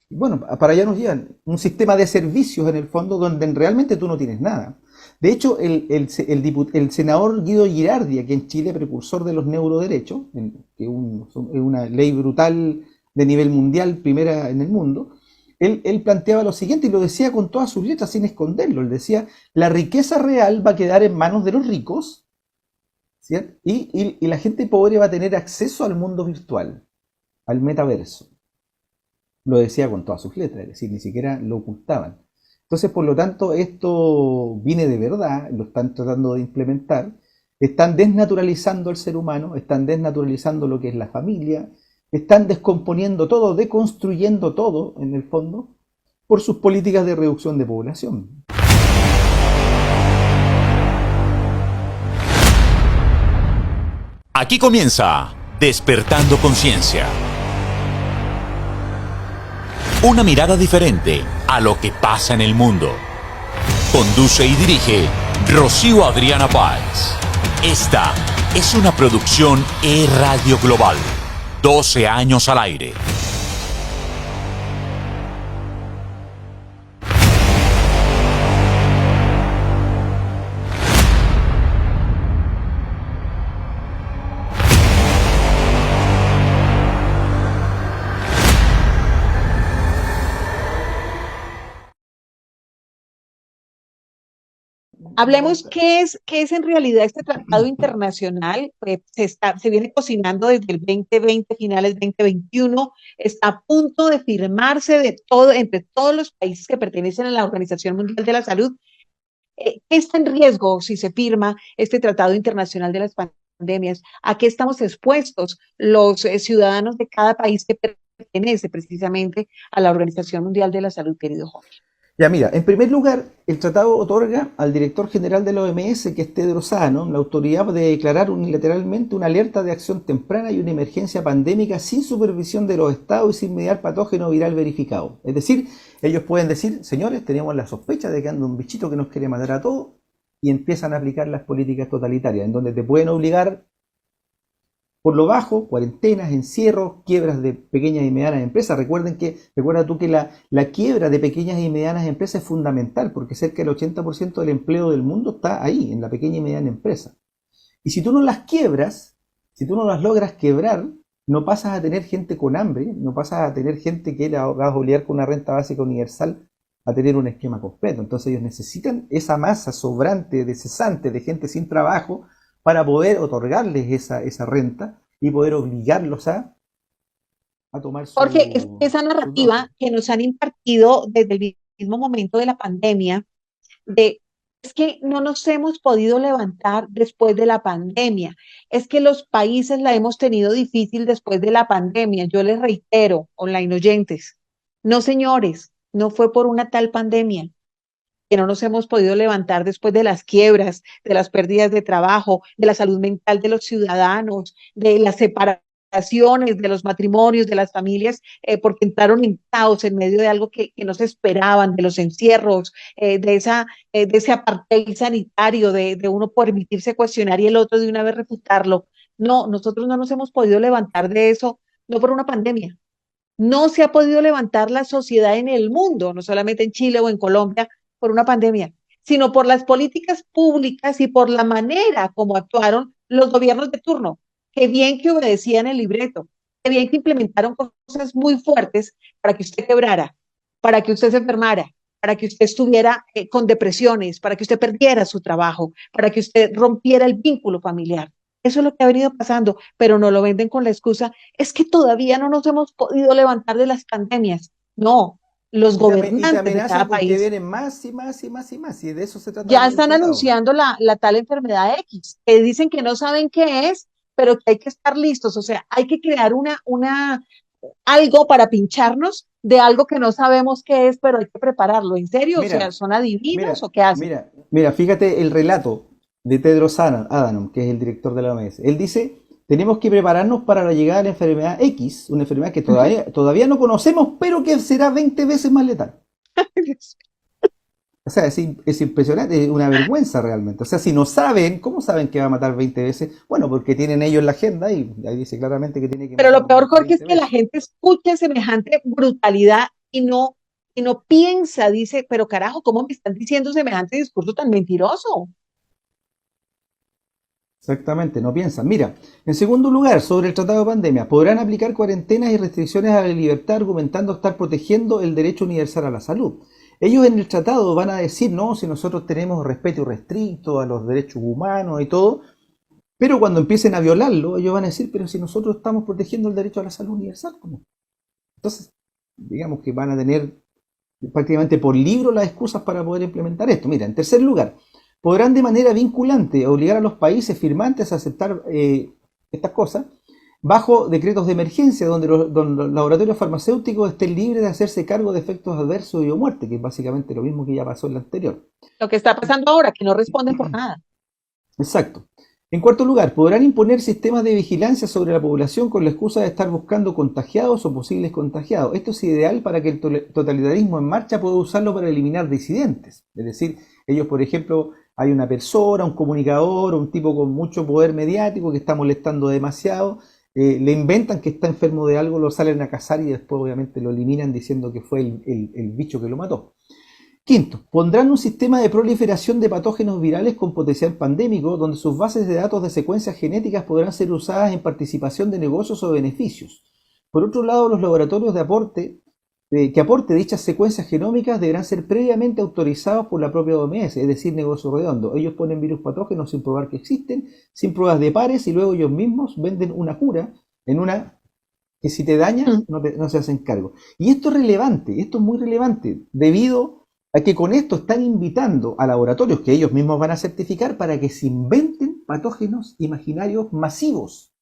Bueno, para allá nos llevan un sistema de servicios en el fondo donde realmente tú no tienes nada. De hecho, el senador Guido Girardi, aquí en Chile, precursor de los neuroderechos, que es una ley brutal de nivel mundial, primera en el mundo, él planteaba lo siguiente y lo decía con todas sus letras sin esconderlo. Él decía, la riqueza real va a quedar en manos de los ricos, ¿cierto? Y la gente pobre va a tener acceso al mundo virtual, al metaverso. Lo decía con todas sus letras, es decir, ni siquiera lo ocultaban. Entonces, por lo tanto, esto viene de verdad, lo están tratando de implementar, están desnaturalizando al ser humano, están desnaturalizando lo que es la familia, están descomponiendo todo, deconstruyendo todo, en el fondo, por sus políticas de reducción de población. Aquí comienza Despertando Conciencia. Una mirada diferente a lo que pasa en el mundo. Conduce y dirige Rocío Adriana Páez. Esta es una producción E-Radio Global. 12 años al aire. Hablemos qué es en realidad este tratado internacional. Se viene cocinando desde el 2020, finales 2021, está a punto de firmarse de todo, entre todos los países que pertenecen a la Organización Mundial de la Salud. ¿Qué está en riesgo si se firma este tratado internacional de las pandemias? ¿A qué estamos expuestos los ciudadanos de cada país que pertenece precisamente a la Organización Mundial de la Salud, querido Jorge? Ya, mira, en primer lugar, el tratado otorga al director general de la OMS, que es Tedros Adhanom, la autoridad de declarar unilateralmente una alerta de acción temprana y una emergencia pandémica sin supervisión de los estados y sin mediar patógeno viral verificado. Es decir, ellos pueden decir, señores, tenemos la sospecha de que anda un bichito que nos quiere matar a todos, y empiezan a aplicar las políticas totalitarias, en donde te pueden obligar por lo bajo, cuarentenas, encierros, quiebras de pequeñas y medianas empresas. Recuerda tú que la quiebra de pequeñas y medianas empresas es fundamental, porque cerca del 80% del empleo del mundo está ahí, en la pequeña y mediana empresa. Y si tú no las quiebras, si tú no las logras quebrar, no pasas a tener gente con hambre, no pasas a tener gente que la vas a obligar con una renta básica universal a tener un esquema completo. Entonces ellos necesitan esa masa sobrante, de cesante, de gente sin trabajo, para poder otorgarles esa renta y poder obligarlos a tomar Porque es esa su dosis. narrativa que nos han impartido desde el mismo momento de la pandemia, de es que no nos hemos podido levantar después de la pandemia, es que los países la hemos tenido difícil después de la pandemia. Yo les reitero, online oyentes, no señores, no fue por una tal pandemia que no nos hemos podido levantar después de las quiebras, de las pérdidas de trabajo, de la salud mental de los ciudadanos, de las separaciones, de los matrimonios, de las familias, porque entraron en caos en medio de algo que no se esperaban, de los encierros, de ese apartheid sanitario, de uno permitirse cuestionar y el otro de una vez refutarlo. No, nosotros no nos hemos podido levantar de eso, no por una pandemia. No se ha podido levantar la sociedad en el mundo, no solamente en Chile o en Colombia, por una pandemia, sino por las políticas públicas y por la manera como actuaron los gobiernos de turno. Qué bien que obedecían el libreto, qué bien que implementaron cosas muy fuertes para que usted quebrara, para que usted se enfermara, para que usted estuviera con depresiones, para que usted perdiera su trabajo, para que usted rompiera el vínculo familiar. Eso es lo que ha venido pasando, pero no lo venden con la excusa, es que todavía no nos hemos podido levantar de las pandemias. No, los Y te gobernantes de amenazan cada con que país vienen más y más y más y más. Y de eso se trata ya el están tratado. anunciando la tal enfermedad X, que dicen que no saben qué es, pero que hay que estar listos. O sea, hay que crear algo para pincharnos de algo que no sabemos qué es, pero hay que prepararlo. ¿En serio? O sea, Mira, ¿son adivinos mira, o qué hacen? mira, fíjate el relato de Tedros Adhanom, que es el director de la OMS. Él dice, tenemos que prepararnos para la llegada de la enfermedad X, una enfermedad que Uh -huh. todavía no conocemos, pero que será 20 veces más letal. O sea, es impresionante, es una vergüenza realmente. O sea, si no saben, ¿cómo saben que va a matar 20 veces? Bueno, porque tienen ellos la agenda y ahí dice claramente que tiene que Pero matar lo peor, Jorge, es 20 que la veces. gente escuche semejante brutalidad y no piensa, dice, pero carajo, ¿cómo me están diciendo semejante discurso tan mentiroso? Exactamente, no piensan. Mira, en segundo lugar, sobre el tratado de pandemia, podrán aplicar cuarentenas y restricciones a la libertad argumentando estar protegiendo el derecho universal a la salud. Ellos en el tratado van a decir, no, si nosotros tenemos respeto irrestricto a los derechos humanos y todo, pero cuando empiecen a violarlo, ellos van a decir, pero si nosotros estamos protegiendo el derecho a la salud universal, ¿cómo? Entonces, digamos que van a tener prácticamente por libro las excusas para poder implementar esto. Mira, en tercer lugar, podrán de manera vinculante obligar a los países firmantes a aceptar estas cosas bajo decretos de emergencia donde los laboratorios farmacéuticos estén libres de hacerse cargo de efectos adversos y o muerte, que es básicamente lo mismo que ya pasó en la anterior. Lo que está pasando ahora, que no responden por nada. Exacto. En cuarto lugar, podrán imponer sistemas de vigilancia sobre la población con la excusa de estar buscando contagiados o posibles contagiados. Esto es ideal para que el totalitarismo en marcha pueda usarlo para eliminar disidentes. Es decir, ellos, por ejemplo, hay una persona, un comunicador, un tipo con mucho poder mediático que está molestando demasiado, le inventan que está enfermo de algo, lo salen a cazar y después obviamente lo eliminan diciendo que fue el bicho que lo mató. Quinto, pondrán un sistema de proliferación de patógenos virales con potencial pandémico, donde sus bases de datos de secuencias genéticas podrán ser usadas en participación de negocios o beneficios. Por otro lado, los laboratorios que aporte dichas secuencias genómicas deberán ser previamente autorizados por la propia OMS, es decir, negocio redondo. Ellos ponen virus patógenos sin probar que existen, sin pruebas de pares, y luego ellos mismos venden una cura en una que si te daña no se hacen cargo. Y esto es relevante, esto es muy relevante, debido a que con esto están invitando a laboratorios que ellos mismos van a certificar para que se inventen patógenos imaginarios masivos.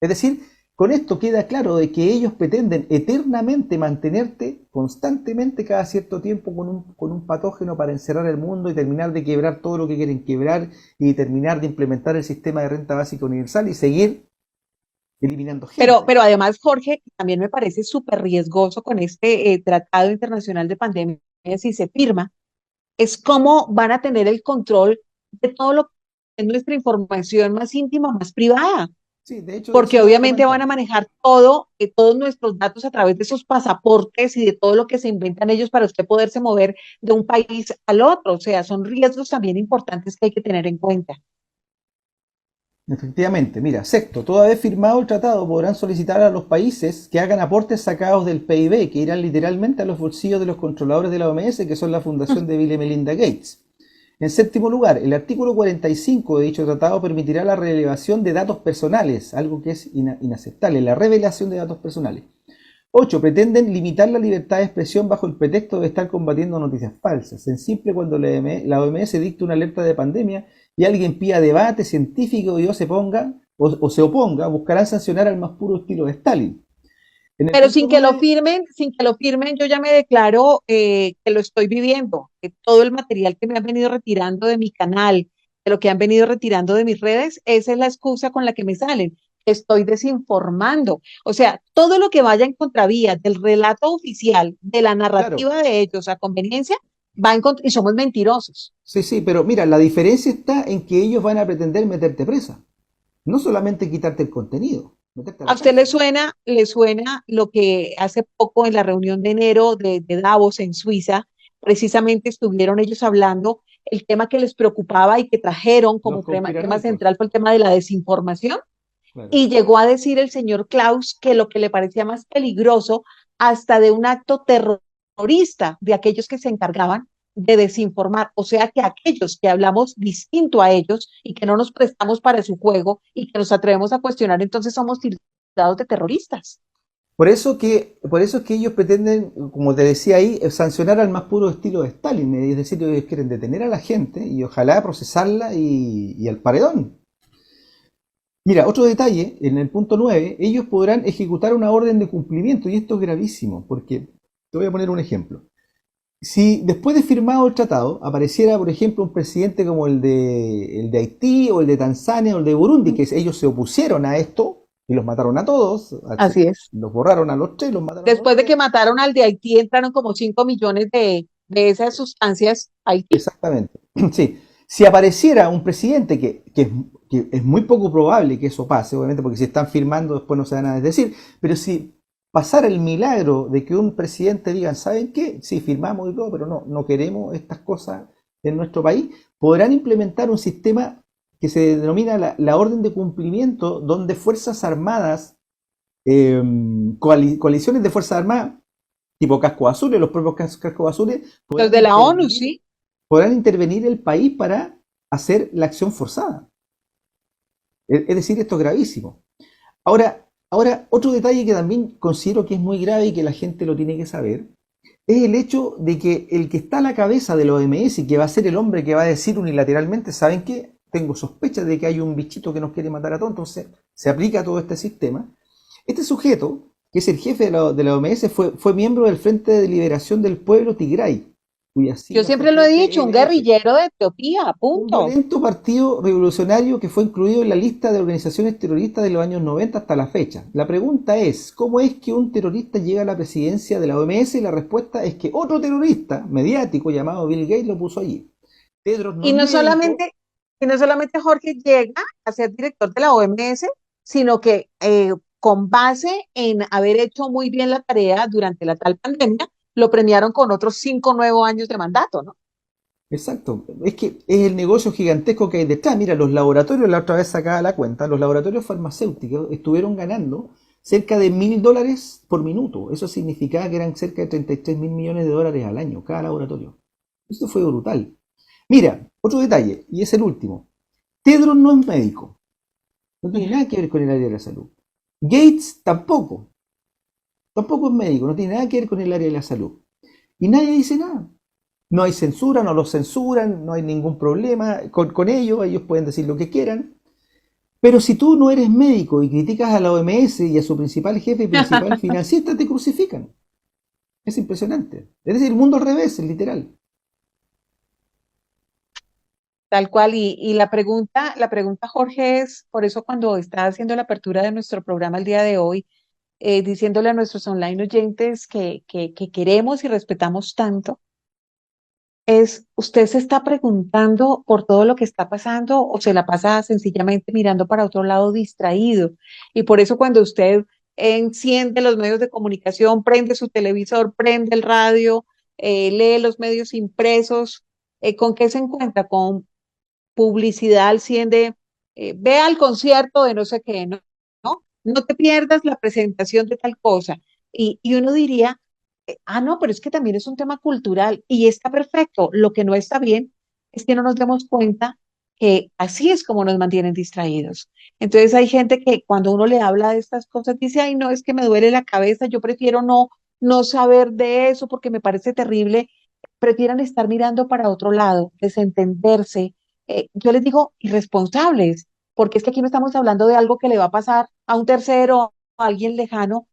Es decir, con esto queda claro de que ellos pretenden eternamente mantenerte constantemente cada cierto tiempo con un patógeno para encerrar el mundo y terminar de quebrar todo lo que quieren quebrar y terminar de implementar el sistema de renta básica universal y seguir eliminando gente. Pero además, Jorge, también me parece súper riesgoso con este Tratado Internacional de Pandemias, si se firma, es cómo van a tener el control de todo lo que es nuestra información más íntima, más privada. Sí, de hecho, Porque obviamente van a manejar todo, todos nuestros datos a través de esos pasaportes y de todo lo que se inventan ellos para usted poderse mover de un país al otro. O sea, son riesgos también importantes que hay que tener en cuenta. Efectivamente, mira, sexto, toda vez firmado el tratado podrán solicitar a los países que hagan aportes sacados del PIB, que irán literalmente a los bolsillos de los controladores de la OMS, que son la fundación de Bill y Melinda Gates. En séptimo lugar, el artículo 45 de dicho tratado permitirá la revelación de datos personales, algo que es inaceptable, la revelación de datos personales. 8. Pretenden limitar la libertad de expresión bajo el pretexto de estar combatiendo noticias falsas. En simple, cuando la OMS dicta una alerta de pandemia y alguien pida debate científico y se oponga, buscarán sancionar al más puro estilo de Stalin. Pero sin que lo firmen, yo ya me declaro que lo estoy viviendo. Que todo el material que me han venido retirando de mi canal, de lo que han venido retirando de mis redes, esa es la excusa con la que me salen. Estoy desinformando. O sea, todo lo que vaya en contravía del relato oficial, de la narrativa claro. de ellos a conveniencia, va en contra, y somos mentirosos. Sí, pero mira, la diferencia está en que ellos van a pretender meterte presa, no solamente quitarte el contenido. ¿A usted le suena lo que hace poco en la reunión de enero de Davos en Suiza, precisamente estuvieron ellos hablando, el tema que les preocupaba y que trajeron como tema central fue el tema de la desinformación? Claro. Y llegó a decir el señor Klaus que lo que le parecía más peligroso, hasta de un acto terrorista de aquellos que se encargaban de desinformar, o sea que aquellos que hablamos distinto a ellos y que no nos prestamos para su juego y que nos atrevemos a cuestionar, entonces somos tildados de terroristas. Por eso es que ellos pretenden, como te decía ahí, sancionar al más puro estilo de Stalin, es decir, ellos quieren detener a la gente y ojalá procesarla y al paredón. Mira, otro detalle, en el punto 9, ellos podrán ejecutar una orden de cumplimiento, y esto es gravísimo, porque te voy a poner un ejemplo. Si después de firmado el tratado apareciera, por ejemplo, un presidente como el de Haití o el de Tanzania o el de Burundi, que ellos se opusieron a esto y los mataron a todos. Así es. Los borraron a los tres, los mataron después a los de que mataron al de Haití, entraron como 5 millones de esas sustancias Haití. Exactamente. Sí. Si apareciera un presidente que es muy poco probable que eso pase, obviamente, porque si están firmando después no se van a decir, pero si pasar el milagro de que un presidente diga, ¿saben qué? Sí, firmamos y todo, pero no queremos estas cosas en nuestro país, podrán implementar un sistema que se denomina la orden de cumplimiento, donde Fuerzas Armadas, coaliciones de Fuerzas Armadas, tipo cascos azules, los propios cascos azules, Los de la ONU, sí. podrán intervenir el país para hacer la acción forzada. Es decir, esto es gravísimo. Ahora, otro detalle que también considero que es muy grave y que la gente lo tiene que saber, es el hecho de que el que está a la cabeza de la OMS y que va a ser el hombre que va a decir unilateralmente, ¿saben qué? Tengo sospechas de que hay un bichito que nos quiere matar a todos, entonces se aplica todo este sistema. Este sujeto, que es el jefe de la OMS, fue miembro del Frente de Liberación del Pueblo Tigray, cuya Yo sigla siempre fue lo he dicho, un TLF. guerrillero de Etiopía, Un punto. violento partido revolucionario que fue incluido en la lista de organizaciones terroristas de los años 90 hasta la fecha. La pregunta es, ¿cómo es que un terrorista llega a la presidencia de la OMS? Y la respuesta es que otro terrorista mediático llamado Bill Gates lo puso allí. Tedros no Y es no médico. solamente, y no solamente Jorge llega a ser director de la OMS, sino que con base en haber hecho muy bien la tarea durante la tal pandemia, lo premiaron con otros 5 nuevos años de mandato, ¿no? Exacto, es que es el negocio gigantesco que hay detrás. Mira, los laboratorios, la otra vez sacaba la cuenta, los laboratorios farmacéuticos estuvieron ganando cerca de $1.000 por minuto. Eso significaba que eran cerca de 33 mil millones de dólares al año, cada laboratorio. Esto fue brutal. Mira, otro detalle, y es el último. Tedros no es médico, no tiene nada que ver con el área de la salud. Gates tampoco es médico, no tiene nada que ver con el área de la salud. Y nadie dice nada. No hay censura, no los censuran, no hay ningún problema con ellos pueden decir lo que quieran. Pero si tú no eres médico y criticas a la OMS y a su principal jefe y principal financista, te crucifican. Es impresionante. Es decir, el mundo al revés, es literal. Tal cual. Y la pregunta, Jorge, es, por eso cuando está haciendo la apertura de nuestro programa el día de hoy, diciéndole a nuestros online oyentes que queremos y respetamos tanto, es, ¿usted se está preguntando por todo lo que está pasando o se la pasa sencillamente mirando para otro lado distraído? Y por eso cuando usted enciende los medios de comunicación, prende su televisor, prende el radio, lee los medios impresos, ¿con qué se encuentra? Con publicidad al 100 de, ve al concierto de no sé qué, ¿no? No te pierdas la presentación de tal cosa. Y uno diría, no, pero es que también es un tema cultural y está perfecto. Lo que no está bien es que no nos demos cuenta que así es como nos mantienen distraídos. Entonces hay gente que cuando uno le habla de estas cosas dice, ay, no, es que me duele la cabeza, yo prefiero no saber de eso porque me parece terrible. Prefieran estar mirando para otro lado, desentenderse. Yo les digo irresponsables, porque es que aquí no estamos hablando de algo que le va a pasar a un tercero, a alguien lejano,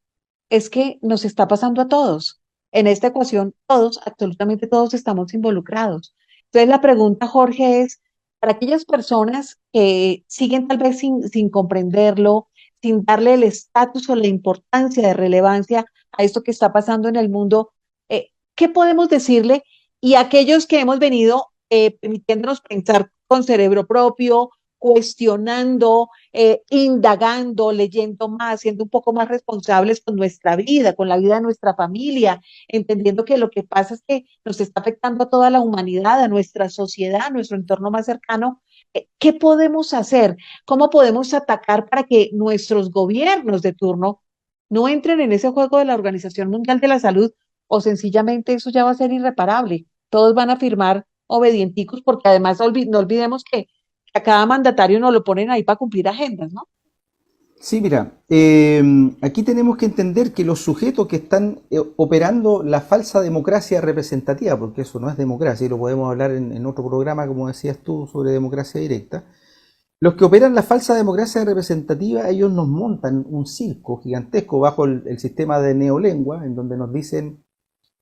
es que nos está pasando a todos. En esta ecuación, todos, absolutamente todos estamos involucrados. Entonces, la pregunta, Jorge, es, para aquellas personas que siguen tal vez sin comprenderlo, sin darle el estatus o la importancia de relevancia a esto que está pasando en el mundo, ¿qué podemos decirle? Y aquellos que hemos venido permitiéndonos pensar con cerebro propio, cuestionando, indagando, leyendo más, siendo un poco más responsables con nuestra vida, con la vida de nuestra familia, entendiendo que lo que pasa es que nos está afectando a toda la humanidad, a nuestra sociedad, a nuestro entorno más cercano. ¿Qué podemos hacer? ¿Cómo podemos atacar para que nuestros gobiernos de turno no entren en ese juego de la Organización Mundial de la Salud o sencillamente eso ya va a ser irreparable? Todos van a firmar obedienticos porque además no olvidemos que a cada mandatario nos lo ponen ahí para cumplir agendas, ¿no? Sí, mira, aquí tenemos que entender que los sujetos que están operando la falsa democracia representativa, porque eso no es democracia, y lo podemos hablar en otro programa, como decías tú, sobre democracia directa, los que operan la falsa democracia representativa, ellos nos montan un circo gigantesco bajo el sistema de neolengua, en donde nos dicen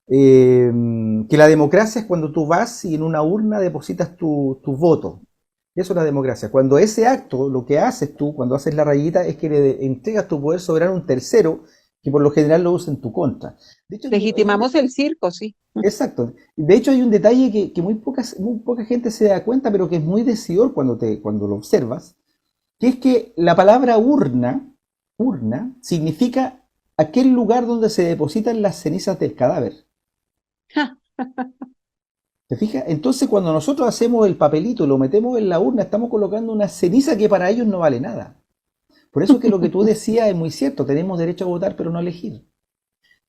que la democracia es cuando tú vas y en una urna depositas tu voto. Eso es la democracia. Cuando ese acto, lo que haces tú, cuando haces la rayita, es que le entregas tu poder soberano a un tercero que por lo general lo usa en tu contra. De hecho, Legitimamos el circo, sí. exacto. De hecho, hay un detalle que muy poca gente se da cuenta, pero que es muy decidor cuando lo observas, que es que la palabra urna significa aquel lugar donde se depositan las cenizas del cadáver. ¿Te fijas? Entonces cuando nosotros hacemos el papelito y lo metemos en la urna, estamos colocando una ceniza que para ellos no vale nada. Por eso es que lo que tú decías es muy cierto, tenemos derecho a votar pero no a elegir.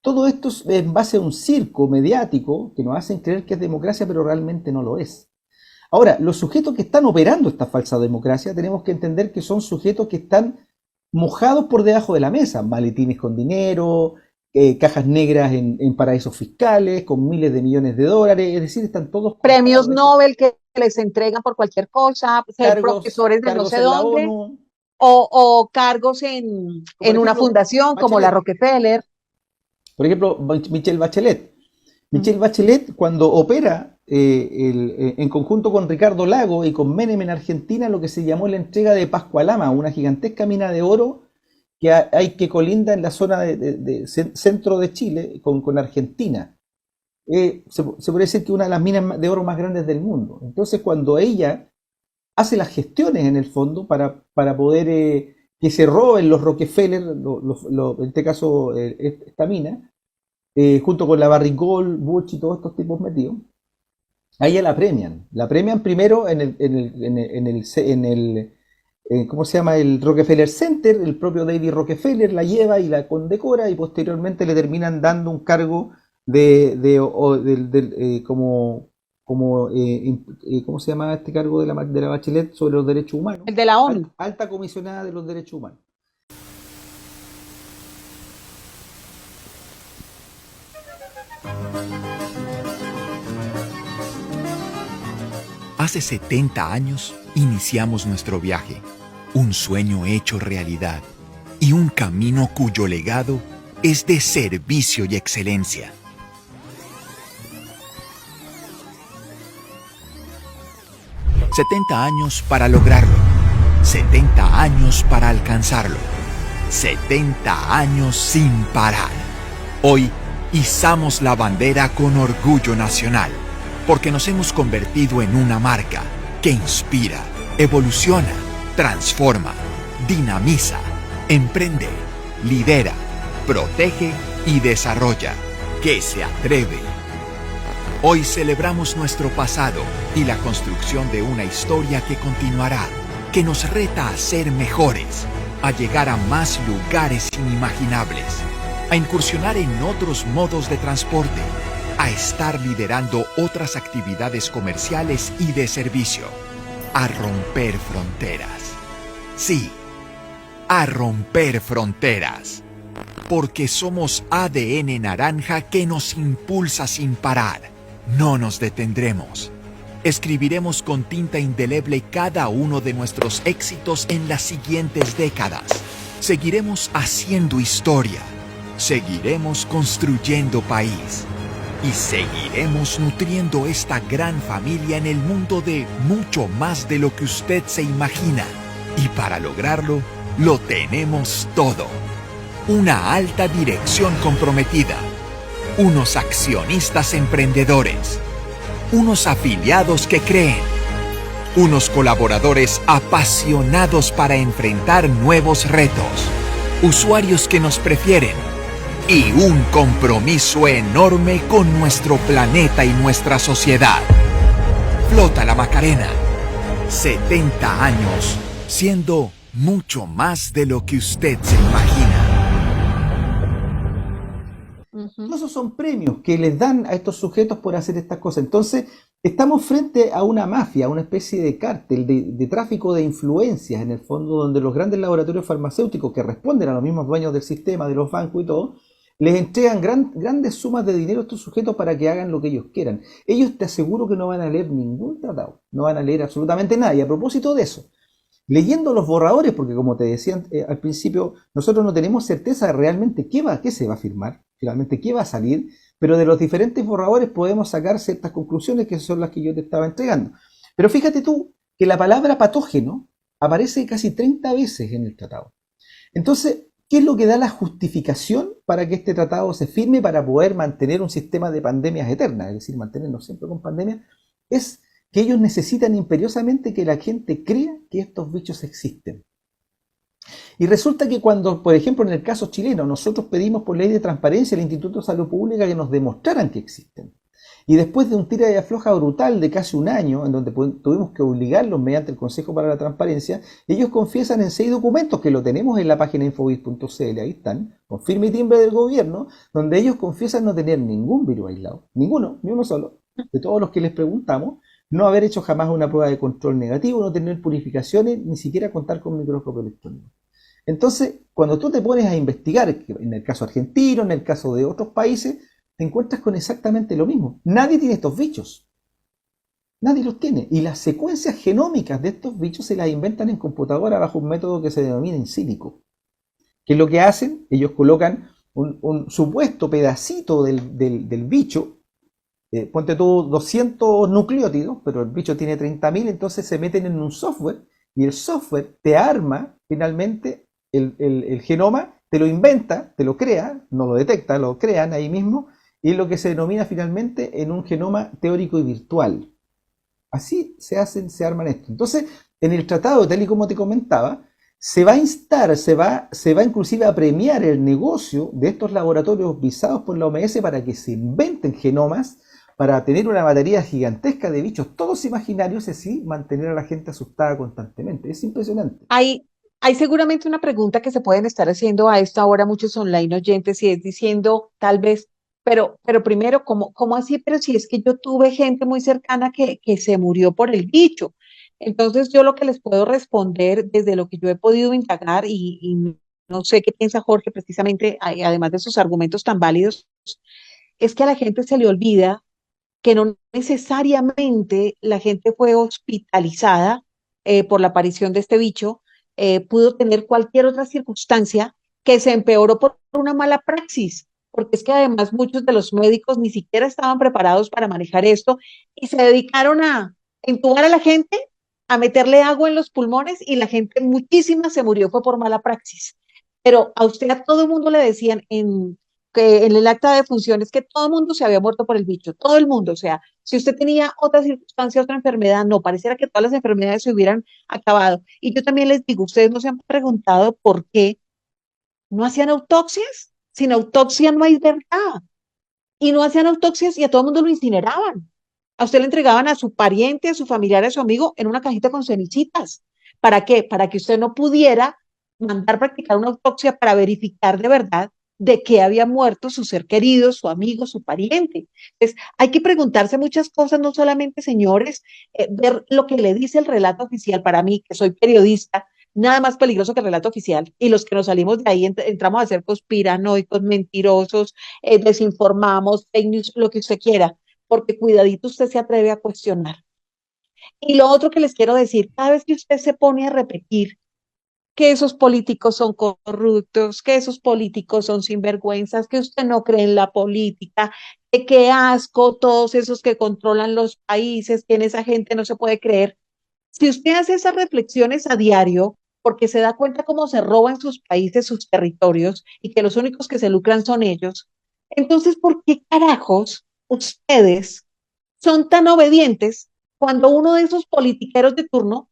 Todo esto es en base a un circo mediático que nos hacen creer que es democracia, pero realmente no lo es. Ahora, los sujetos que están operando esta falsa democracia, tenemos que entender que son sujetos que están mojados por debajo de la mesa, maletines con dinero, cajas negras en paraísos fiscales, con miles de millones de dólares, es decir, están todos Premios Nobel que les entregan por cualquier cosa, ser profesores de no sé en la dónde, ONU. o cargos en una fundación como la Rockefeller. Por ejemplo, Michelle Bachelet. Michelle Bachelet, cuando opera en conjunto con Ricardo Lago y con Menem en Argentina, lo que se llamó la entrega de Pascualama, una gigantesca mina de oro que colinda en la zona de centro de Chile con Argentina. Se podría decir que una de las minas de oro más grandes del mundo. Entonces, cuando ella hace las gestiones en el fondo para poder que se roben los Rockefeller, en este caso esta mina, junto con la Barrick Gold, Bush y todos estos tipos metidos, a ella la premian. La premian primero en el ¿cómo se llama? El Rockefeller Center. El propio David Rockefeller la lleva y la condecora y posteriormente le terminan dando un cargo ¿cómo se llama este cargo de la Bachelet sobre los derechos humanos? El de la ONU. Alta comisionada de los derechos humanos. Hace 70 años iniciamos nuestro viaje, un sueño hecho realidad y un camino cuyo legado es de servicio y excelencia. «70 años para lograrlo, 70 años para alcanzarlo, 70 años sin parar. Hoy izamos la bandera con orgullo nacional, porque nos hemos convertido en una marca que inspira, evoluciona, transforma, dinamiza, emprende, lidera, protege y desarrolla, que se atreve. Hoy celebramos nuestro pasado y la construcción de una historia que continuará, que nos reta a ser mejores, a llegar a más lugares inimaginables, a incursionar en otros modos de transporte, a estar liderando otras actividades comerciales y de servicio, a romper fronteras. Sí, a romper fronteras, porque somos ADN naranja que nos impulsa sin parar. No nos detendremos. Escribiremos con tinta indeleble cada uno de nuestros éxitos en las siguientes décadas. Seguiremos haciendo historia. Seguiremos construyendo país. Y seguiremos nutriendo esta gran familia en el mundo de mucho más de lo que usted se imagina. Y para lograrlo, lo tenemos todo. Una alta dirección comprometida. Unos accionistas emprendedores. Unos afiliados que creen. Unos colaboradores apasionados para enfrentar nuevos retos. Usuarios que nos prefieren. Y un compromiso enorme con nuestro planeta y nuestra sociedad. Flota la Macarena. 70 años, siendo mucho más de lo que usted se imagina. Esos son premios que les dan a estos sujetos por hacer estas cosas. Entonces, estamos frente a una mafia, a una especie de cártel, de tráfico de influencias, en el fondo, donde los grandes laboratorios farmacéuticos que responden a los mismos dueños del sistema, de los bancos y todo, les entregan grandes sumas de dinero a estos sujetos para que hagan lo que ellos quieran. Ellos te aseguro que no van a leer ningún tratado, no van a leer absolutamente nada. Y a propósito de eso, leyendo los borradores, porque como te decía al principio, nosotros no tenemos certeza de realmente qué se va a firmar, finalmente qué va a salir, pero de los diferentes borradores podemos sacar ciertas conclusiones que son las que yo te estaba entregando. Pero fíjate tú que la palabra patógeno aparece casi 30 veces en el tratado. Entonces, ¿qué es lo que da la justificación para que este tratado se firme para poder mantener un sistema de pandemias eternas? Es decir, mantenernos siempre con pandemias. Es que ellos necesitan imperiosamente que la gente crea que estos bichos existen. Y resulta que cuando, por ejemplo, en el caso chileno, nosotros pedimos por ley de transparencia al Instituto de Salud Pública que nos demostraran que existen. Y después de un tira y afloja brutal de casi un año, en donde tuvimos que obligarlos mediante el Consejo para la Transparencia, ellos confiesan en 6 documentos que lo tenemos en la página infobis.cl, ahí están, con firme y timbre del gobierno, donde ellos confiesan no tener ningún virus aislado, ninguno, ni uno solo, de todos los que les preguntamos, no haber hecho jamás una prueba de control negativo, no tener purificaciones, ni siquiera contar con microscopio electrónico. Entonces, cuando tú te pones a investigar, en el caso argentino, en el caso de otros países, te encuentras con exactamente lo mismo. Nadie tiene estos bichos. Nadie los tiene. Y las secuencias genómicas de estos bichos se las inventan en computadora bajo un método que se denomina in silico. ¿Qué es lo que hacen? Ellos colocan un supuesto pedacito del bicho, ponte tú 200 nucleótidos, pero el bicho tiene 30.000, entonces se meten en un software y el software te arma finalmente el genoma, te lo inventa, te lo crea, no lo detecta, lo crean ahí mismo, y es lo que se denomina finalmente en un genoma teórico y virtual. Así se arman esto. Entonces, en el tratado, tal y como te comentaba, se va a instar, se va inclusive a premiar el negocio de estos laboratorios visados por la OMS para que se inventen genomas, para tener una batería gigantesca de bichos, todos imaginarios, y así mantener a la gente asustada constantemente. Es impresionante. Hay seguramente una pregunta que se pueden estar haciendo a esta hora muchos online oyentes y es diciendo tal vez, pero primero, ¿cómo así? Pero si es que yo tuve gente muy cercana que se murió por el bicho. Entonces yo lo que les puedo responder desde lo que yo he podido indagar y no sé qué piensa Jorge precisamente, además de sus argumentos tan válidos, es que a la gente se le olvida que no necesariamente la gente fue hospitalizada por la aparición de este bicho, pudo tener cualquier otra circunstancia que se empeoró por una mala praxis, porque es que además muchos de los médicos ni siquiera estaban preparados para manejar esto y se dedicaron a entubar a la gente, a meterle agua en los pulmones y la gente muchísima se murió fue por mala praxis. Pero a usted a todo el mundo le decían que en el acta de funciones que todo el mundo se había muerto por el bicho, todo el mundo, o sea, si usted tenía otra circunstancia, otra enfermedad, no, pareciera que todas las enfermedades se hubieran acabado. Y yo también les digo, ustedes no se han preguntado por qué no hacían autopsias. Sin autopsia no hay verdad. Y no hacían autopsias y a todo el mundo lo incineraban. A usted le entregaban a su pariente, a su familiar, a su amigo en una cajita con cenicitas. ¿Para qué? Para que usted no pudiera mandar practicar una autopsia para verificar de verdad de qué había muerto su ser querido, su amigo, su pariente. Entonces, hay que preguntarse muchas cosas, no solamente, señores, ver lo que le dice el relato oficial. Para mí, que soy periodista, nada más peligroso que el relato oficial. Y los que nos salimos de ahí entramos a ser conspiranoicos, mentirosos, desinformamos, fake news, lo que usted quiera, porque cuidadito usted se atreve a cuestionar. Y lo otro que les quiero decir, cada vez que usted se pone a repetir que esos políticos son corruptos, que esos políticos son sinvergüenzas, que usted no cree en la política, que qué asco todos esos que controlan los países, que en esa gente no se puede creer. Si usted hace esas reflexiones a diario, porque se da cuenta cómo se roban sus países, sus territorios, y que los únicos que se lucran son ellos, entonces, ¿por qué carajos ustedes son tan obedientes cuando uno de esos politiqueros de turno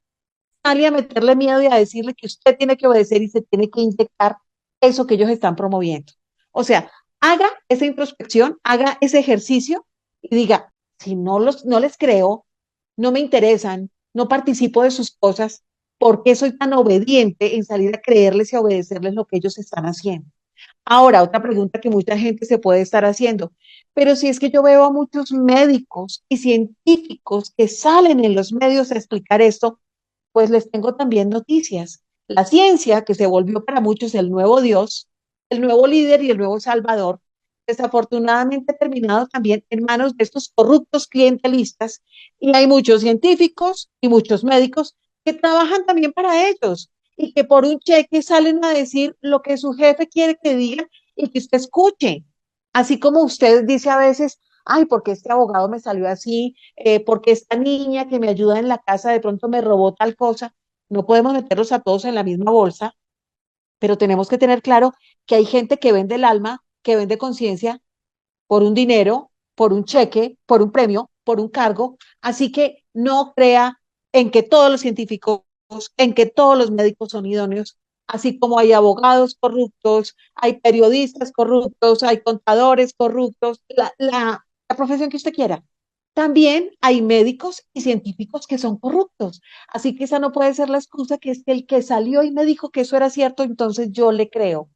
sale a meterle miedo y a decirle que usted tiene que obedecer y se tiene que inyectar eso que ellos están promoviendo? O sea, haga esa introspección, haga ese ejercicio y diga, si no les creo, no me interesan, no participo de sus cosas, ¿por qué soy tan obediente en salir a creerles y a obedecerles lo que ellos están haciendo? Ahora, otra pregunta que mucha gente se puede estar haciendo, pero si es que yo veo a muchos médicos y científicos que salen en los medios a explicar esto, pues les tengo también noticias. La ciencia, que se volvió para muchos el nuevo Dios, el nuevo líder y el nuevo Salvador, desafortunadamente ha terminado también en manos de estos corruptos clientelistas y hay muchos científicos y muchos médicos que trabajan también para ellos y que por un cheque salen a decir lo que su jefe quiere que diga y que usted escuche. Así como usted dice a veces, ay, porque este abogado me salió así, porque esta niña que me ayuda en la casa de pronto me robó tal cosa. No podemos meterlos a todos en la misma bolsa, pero tenemos que tener claro que hay gente que vende el alma, que vende conciencia por un dinero, por un cheque, por un premio, por un cargo. Así que no crea en que todos los científicos, en que todos los médicos son idóneos, así como hay abogados corruptos, hay periodistas corruptos, hay contadores corruptos, la profesión que usted quiera. También hay médicos y científicos que son corruptos. Así que esa no puede ser la excusa que es que el que salió y me dijo que eso era cierto, entonces yo le creo.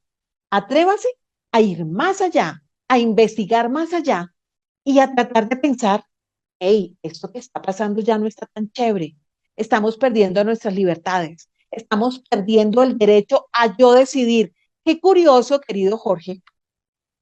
Atrévase a ir más allá, a investigar más allá y a tratar de pensar, hey, esto que está pasando ya no está tan chévere. Estamos perdiendo nuestras libertades. Estamos perdiendo el derecho a yo decidir. Qué curioso, querido Jorge,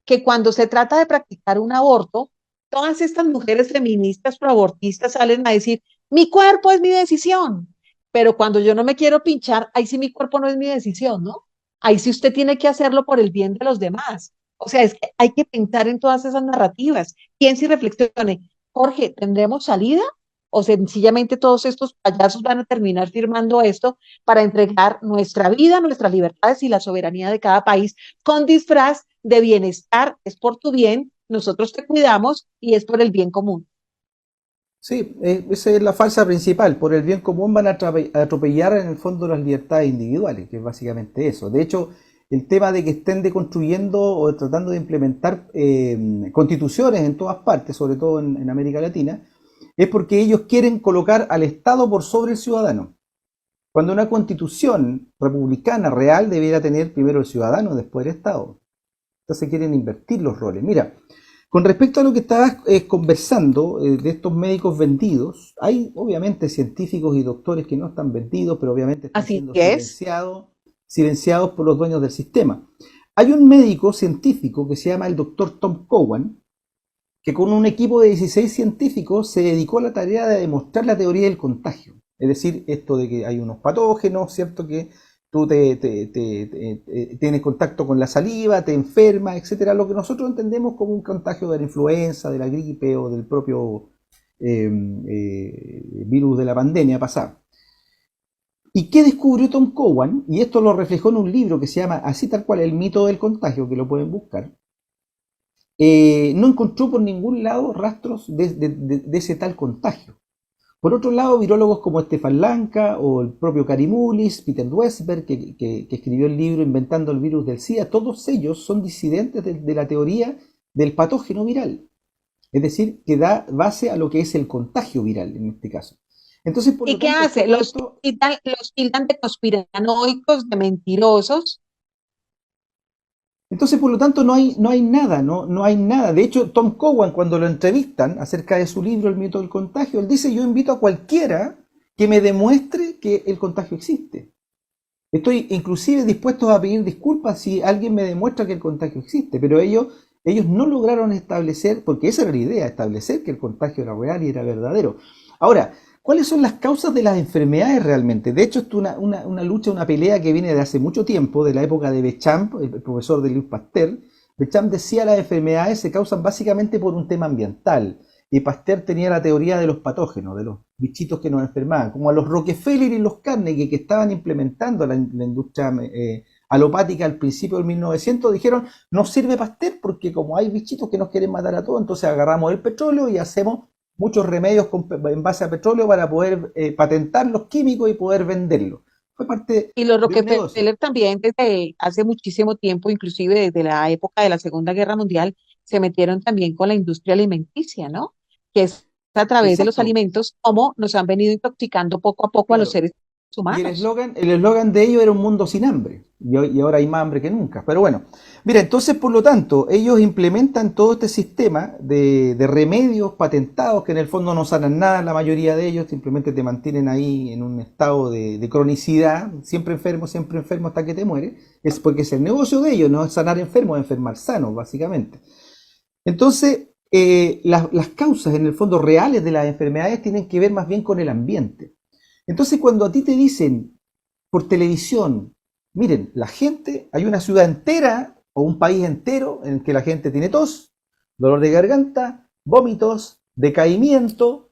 que cuando se trata de practicar un aborto, todas estas mujeres feministas proabortistas salen a decir, mi cuerpo es mi decisión, pero cuando yo no me quiero pinchar, ahí sí mi cuerpo no es mi decisión, ¿no? Ahí sí usted tiene que hacerlo por el bien de los demás. O sea, es que hay que pensar en todas esas narrativas. Piense y reflexione, Jorge, ¿tendremos salida? O sencillamente todos estos payasos van a terminar firmando esto para entregar nuestra vida, nuestras libertades y la soberanía de cada país con disfraz de bienestar, es por tu bien, nosotros te cuidamos y es por el bien común. Sí, esa es la farsa principal. Por el bien común van a atropellar en el fondo las libertades individuales, que es básicamente eso. De hecho, el tema de que estén deconstruyendo o tratando de implementar constituciones en todas partes, sobre todo en América Latina, es porque ellos quieren colocar al Estado por sobre el ciudadano. Cuando una constitución republicana real debiera tener primero el ciudadano, después el Estado. Entonces quieren invertir los roles. Mira, con respecto a lo que estabas conversando de estos médicos vendidos, hay obviamente científicos y doctores que no están vendidos, pero obviamente están Así siendo es. silenciados por los dueños del sistema. Hay un médico científico que se llama el doctor Tom Cowan, que con un equipo de 16 científicos se dedicó a la tarea de demostrar la teoría del contagio. Es decir, esto de que hay unos patógenos, ¿cierto? Que tú tienes contacto con la saliva, te enfermas, etcétera. Lo que nosotros entendemos como un contagio de la influenza, de la gripe o del propio virus de la pandemia pasada. ¿Y qué descubrió Tom Cowan? Y esto lo reflejó en un libro que se llama así tal cual, El mito del contagio, que lo pueden buscar. No encontró por ningún lado rastros de ese tal contagio. Por otro lado, virólogos como Stefan Lanka o el propio Karimulis, Peter Duesberg, que escribió el libro Inventando el virus del SIDA, todos ellos son disidentes de la teoría del patógeno viral. Es decir, que da base a lo que es el contagio viral en este caso. Entonces, por lo ¿Y qué tanto, hace? todo esto. Los tildan de conspiranoicos, de mentirosos. Entonces, por lo tanto, no hay nada, no hay nada. De hecho, Tom Cowan, cuando lo entrevistan acerca de su libro El mito del contagio, él dice, yo invito a cualquiera que me demuestre que el contagio existe. Estoy inclusive dispuesto a pedir disculpas si alguien me demuestra que el contagio existe, pero ellos no lograron establecer, porque esa era la idea, establecer que el contagio era real y era verdadero. Ahora, ¿cuáles son las causas de las enfermedades realmente? De hecho, esto es una lucha, una pelea que viene de hace mucho tiempo, de la época de Béchamp, el profesor de Louis Pasteur. Béchamp decía que las enfermedades se causan básicamente por un tema ambiental. Y Pasteur tenía la teoría de los patógenos, de los bichitos que nos enfermaban, como a los Rockefeller y los Carnegie que estaban implementando la industria alopática al principio del 1900, dijeron, no sirve Pasteur porque como hay bichitos que nos quieren matar a todos, entonces agarramos el petróleo y hacemos muchos remedios en base a petróleo para poder patentar los químicos y poder venderlos. Fue parte Y los de un negocio. Rockefeller también desde hace muchísimo tiempo, inclusive desde la época de la Segunda Guerra Mundial, se metieron también con la industria alimenticia, ¿no? Que es a través de los Exacto, alimentos como nos han venido intoxicando poco a poco a los claro. seres Y el humanos. eslogan, el eslogan de ellos era un mundo sin hambre. Y ahora hay más hambre que nunca. Pero bueno, mira, entonces por lo tanto, ellos implementan todo este sistema de remedios patentados que en el fondo no sanan nada, la mayoría de ellos simplemente te mantienen ahí en un estado de cronicidad, siempre enfermo hasta que te mueres. Es porque es el negocio de ellos, no es sanar enfermos, es enfermar sanos, básicamente. Entonces, las causas en el fondo reales de las enfermedades tienen que ver más bien con el ambiente. Entonces, cuando a ti te dicen por televisión, miren, hay una ciudad entera o un país entero en el que la gente tiene tos, dolor de garganta, vómitos, decaimiento,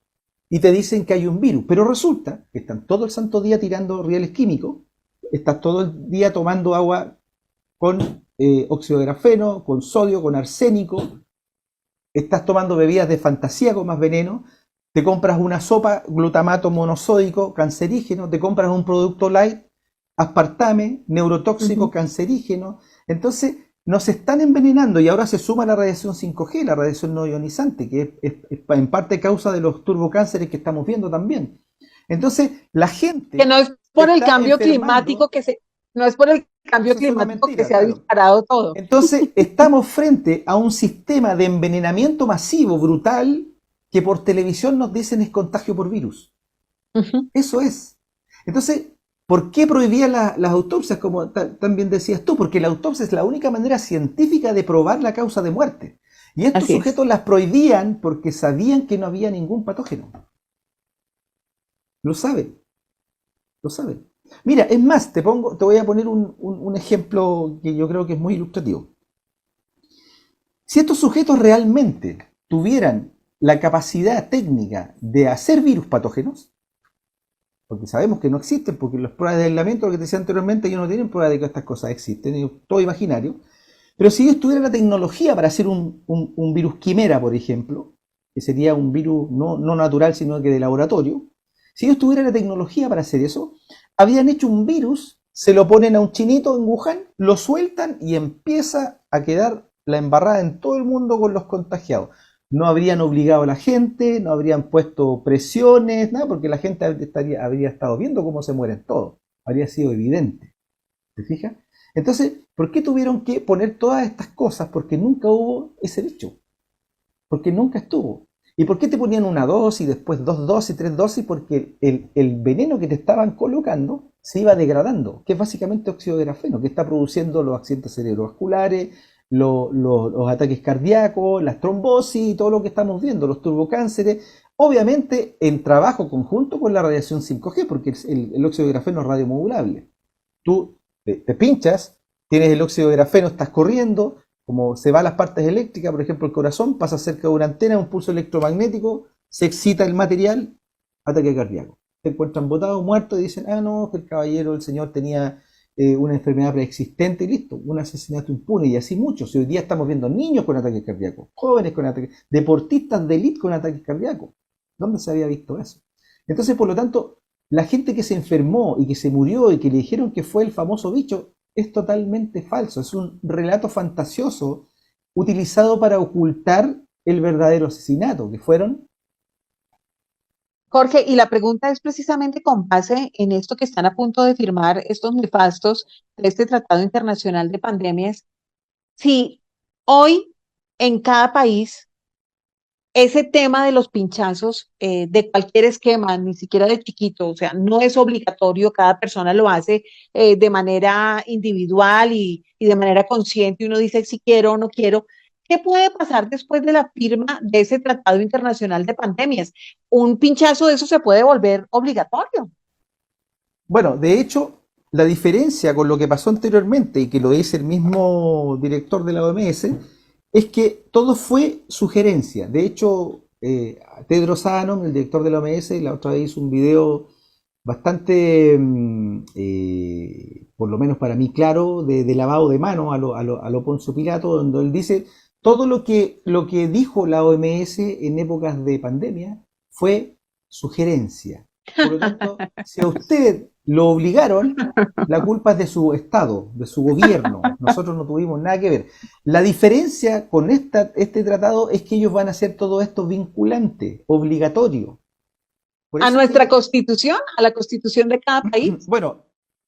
y te dicen que hay un virus, pero resulta que están todo el santo día tirando rieles químicos, estás todo el día tomando agua con óxido de grafeno, con sodio, con arsénico, estás tomando bebidas de fantasía con más veneno, te compras una sopa glutamato monosódico cancerígeno, te compras un producto light aspartame, neurotóxico, Ujú. cancerígeno. Entonces, nos están envenenando y ahora se suma la radiación 5G, la radiación no ionizante, que es en parte causa de los turbocánceres que estamos viendo también. Entonces, la Que gente no es se por el está cambio climático enfermando. no es por el cambio Eso es una climático que mentira, se ha claro. disparado todo. Entonces, estamos frente a un sistema de envenenamiento masivo, brutal, que por televisión nos dicen es contagio por virus. Ujú. Eso es. Entonces, ¿por qué prohibían las autopsias, como también decías tú? Porque la autopsia es la única manera científica de probar la causa de muerte. Y estos Así es. sujetos las prohibían porque sabían que no había ningún patógeno. Lo saben, lo saben. Mira, es más, te voy a poner un ejemplo que yo creo que es muy ilustrativo. Si estos sujetos realmente tuvieran la capacidad técnica de hacer virus patógenos, porque sabemos que no existen, porque las pruebas de aislamiento, lo que te decía anteriormente, ellos no tienen pruebas de que estas cosas existen, es todo imaginario. Pero si ellos tuvieran la tecnología para hacer un virus quimera, por ejemplo, que sería un virus no natural, sino que de laboratorio, si ellos tuvieran la tecnología para hacer eso, habían hecho un virus, se lo ponen a un chinito en Wuhan, lo sueltan y empieza a quedar la embarrada en todo el mundo con los contagiados. No habrían obligado a la gente, no habrían puesto presiones, nada, porque la gente habría estado viendo cómo se mueren todos. Habría sido evidente. ¿Te fijas? Entonces, ¿por qué tuvieron que poner todas estas cosas? Porque nunca hubo ese bicho. Porque nunca estuvo. ¿Y por qué te ponían una dosis, después dos dosis, tres dosis? Porque el veneno que te estaban colocando se iba degradando, que es básicamente óxido de grafeno, que está produciendo los accidentes cerebrovasculares, los ataques cardíacos, las trombosis y todo lo que estamos viendo, los turbocánceres, obviamente en trabajo conjunto con la radiación 5G, porque el óxido de grafeno es radiomodulable. Tú te pinchas, tienes el óxido de grafeno, estás corriendo, como se va a las partes eléctricas, por ejemplo el corazón, pasa cerca de una antena, un pulso electromagnético, se excita el material, ataque cardíaco. Se encuentran botados, muertos y dicen, ah, no, que el caballero, el señor tenía una enfermedad preexistente y listo, un asesinato impune y así muchos. Y hoy día estamos viendo niños con ataques cardíacos, jóvenes con ataques, deportistas de élite con ataques cardíacos. ¿Dónde se había visto eso? Entonces, por lo tanto, la gente que se enfermó y que se murió y que le dijeron que fue el famoso bicho es totalmente falso, es un relato fantasioso utilizado para ocultar el verdadero asesinato, que fueron... Jorge, y la pregunta es precisamente con base en esto que están a punto de firmar estos nefastos de este Tratado Internacional de Pandemias, si hoy en cada país ese tema de los pinchazos de cualquier esquema, ni siquiera de chiquito, o sea, no es obligatorio, cada persona lo hace de manera individual y de manera consciente, y uno dice si quiero o no quiero. ¿Qué puede pasar después de la firma de ese Tratado Internacional de Pandemias? Un pinchazo de eso se puede volver obligatorio. Bueno, de hecho, la diferencia con lo que pasó anteriormente y que lo dice el mismo director de la OMS es que todo fue sugerencia. De hecho, Tedros Adhanom, el director de la OMS, la otra vez hizo un video bastante, por lo menos para mí, claro, de lavado de manos a lo Poncio Pilato, donde él dice todo lo que dijo la OMS en épocas de pandemia fue sugerencia. Por lo tanto, si a usted lo obligaron, la culpa es de su Estado, de su gobierno. Nosotros no tuvimos nada que ver. La diferencia con este tratado es que ellos van a hacer todo esto vinculante, obligatorio. Por A eso es nuestra que constitución, a la constitución de cada país. bueno,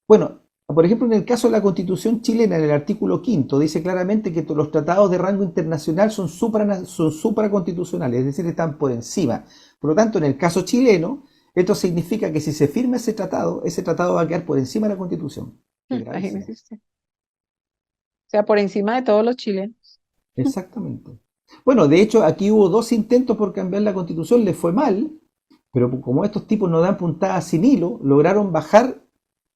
bueno, por ejemplo, en el caso de la Constitución chilena, en el artículo quinto, dice claramente que los tratados de rango internacional son supraconstitucionales, es decir, están por encima. Por lo tanto, en el caso chileno, esto significa que si se firma ese tratado va a quedar por encima de la Constitución. Qué Imagínese gravísimo. usted. O sea, por encima de todos los chilenos. Exactamente. Bueno, de hecho, aquí hubo dos intentos por cambiar la Constitución, les fue mal, pero como estos tipos no dan puntadas sin hilo, lograron bajar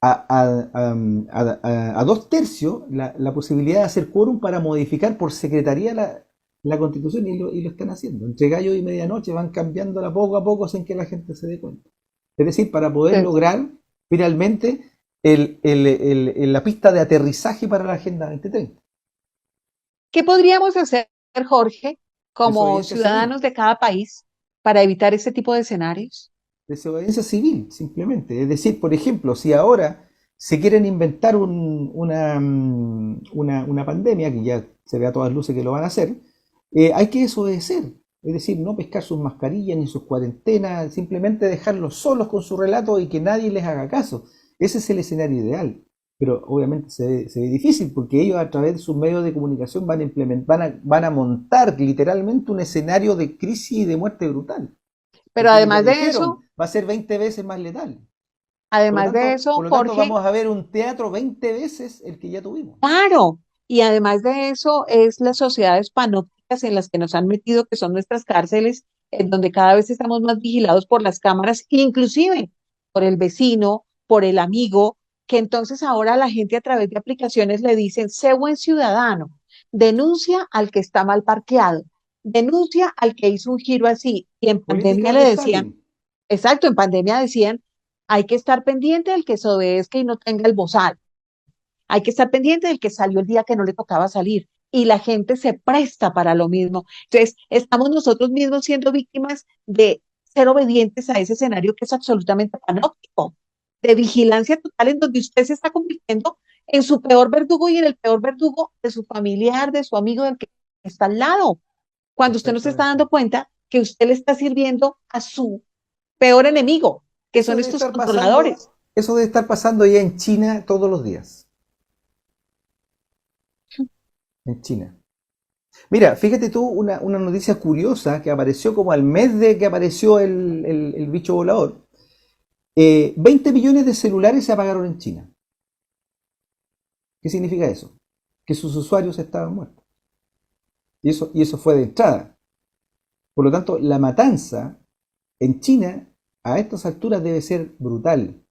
a dos tercios la posibilidad de hacer quórum para modificar por secretaría la constitución y lo están haciendo. Entre gallo y medianoche van cambiándola poco a poco sin que la gente se dé cuenta. Es decir, para poder Sí. lograr finalmente la pista de aterrizaje para la Agenda 2030. ¿Qué podríamos hacer, Jorge, como Desobediencia civil. ciudadanos de cada país para evitar este tipo de escenarios? Desobediencia civil, simplemente. Es decir, por ejemplo, si ahora se quieren inventar una pandemia, que ya se ve a todas luces que lo van a hacer, hay que desobedecer. Es decir, no pescar sus mascarillas ni sus cuarentenas, simplemente dejarlos solos con su relato y que nadie les haga caso. Ese es el escenario ideal. Pero obviamente se ve difícil porque ellos a través de sus medios de comunicación van a van a montar literalmente un escenario de crisis y de muerte brutal. Pero Porque lo dijeron, va a ser 20 veces más letal. además de Por eso, lo tanto, Jorge, vamos a ver un teatro 20 veces el que ya tuvimos. claro, y además de eso es las sociedades panópticas en las que nos han metido, que son nuestras cárceles, en donde cada vez estamos más vigilados por las cámaras, inclusive por el vecino, por el amigo, que entonces ahora la gente a través de aplicaciones le dicen, sé buen ciudadano, denuncia al que está mal parqueado, denuncia al que hizo un giro así. Y en pandemia Políticas le de decían, Stalin. exacto, en pandemia decían, hay que estar pendiente del que se obedezca y no tenga el bozal. Hay que estar pendiente del que salió el día que no le tocaba salir. Y la gente se presta para lo mismo. Entonces, estamos nosotros mismos siendo víctimas de ser obedientes a ese escenario que es absolutamente panóptico, de vigilancia total en donde usted se está convirtiendo en su peor verdugo y en el peor verdugo de su familiar, de su amigo, del que está al lado. Cuando usted no se está Exactamente. dando cuenta que usted le está sirviendo a su peor enemigo, que Eso son debe estos estar pasando, controladores. eso debe estar pasando ya en China todos los días. En China. Mira, fíjate tú una noticia curiosa que apareció como al mes de que apareció el bicho volador. 20 millones de celulares se apagaron en China. ¿Qué significa eso? Que sus usuarios estaban muertos. Y eso fue de entrada. Por lo tanto, la matanza en China a estas alturas debe ser brutal.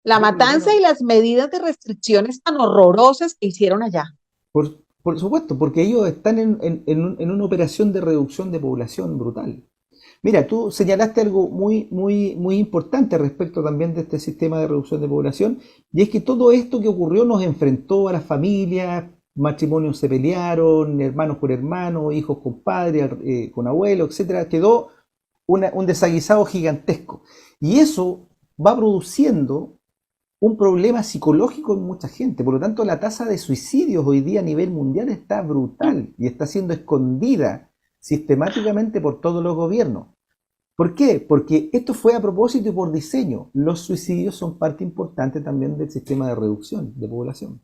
La Yo por lo matanza menos, y las medidas de restricciones tan horrorosas que hicieron allá. por supuesto, porque ellos están en una operación de reducción de población brutal. Mira, tú señalaste algo muy importante respecto también de este sistema de reducción de población, y es que todo esto que ocurrió nos enfrentó a las familias, matrimonios se pelearon, hermanos con hermanos, hijos con padres, con abuelos, etcétera. Quedó un desaguisado gigantesco. Y eso va produciendo un problema psicológico en mucha gente. Por lo tanto, la tasa de suicidios hoy día a nivel mundial está brutal y está siendo escondida sistemáticamente por todos los gobiernos. ¿Por qué? Porque esto fue a propósito y por diseño. Los suicidios son parte importante también del sistema de reducción de población.